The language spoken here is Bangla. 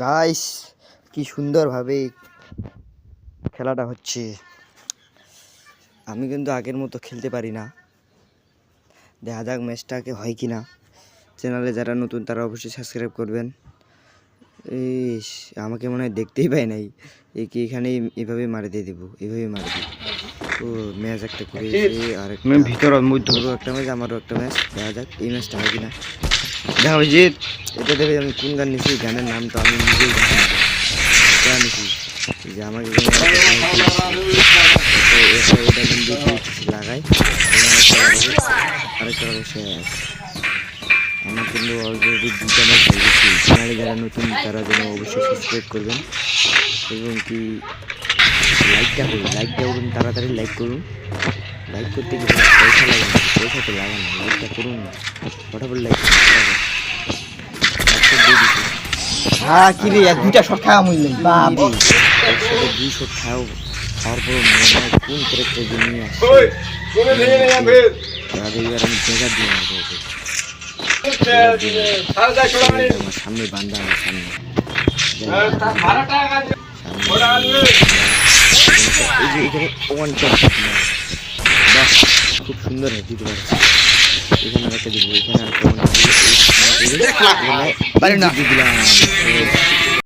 গাইস কি সুন্দরভাবে খেলাটা হচ্ছে। আমি কিন্তু আগের মতো খেলতে পারি না, দেখা যাক ম্যাচটাকে হয় কি না। চ্যানেলে যারা নতুন তারা অবশ্যই সাবস্ক্রাইব করবেন। ইস, আমাকে মনে হয় দেখতেই পাই নাই, একে এখানে এভাবে মারি দিয়ে দেবো, এভাবে মারি দিই। ও ম্যাচ একটা করে আর ভিতর একটা ম্যাচ, আমারও একটা ম্যাচ। দেখা যাক এই ম্যাচটা হয় কিনা। দেখা অভিজিৎ, এটা দেখে আমি কোন গান নিছি, গানের নাম তো আমি নিজেই জানি নিছি যে আমাকে লাগাই আরেকটা শেষ। আমার কিন্তু অলরেডি দুটা ম্যাচ হয়ে গেছে। চ্যানেলে যারা নতুন তারা যেন অবশ্যই সাবস্ক্রাইব করবেন এবং কি লাইকটা করুন, তাড়াতাড়ি লাইক করুন। লাইক করতে গেলে পয়সা লাগে না, পয়সা তো লাগে না, লাইকটা করুন না, ফটাফট লাইক করুন। হ্যাঁ কি রে, এক দুইটা শট খাওয়া মূল্য বাবা, একসাথে 2 শট খাওয়ার পর মনে হয় কোন ক্যারেক্টার যে নিয়ে আসছে। এবার আমি দেখা দিয়ে মারবো ওকে। আমার সামনে বান্দা, আমার সামনে খুব সুন্দর হয় দিতে পারছি। এখানে একটা দিব, এখানে একটা দিলাম।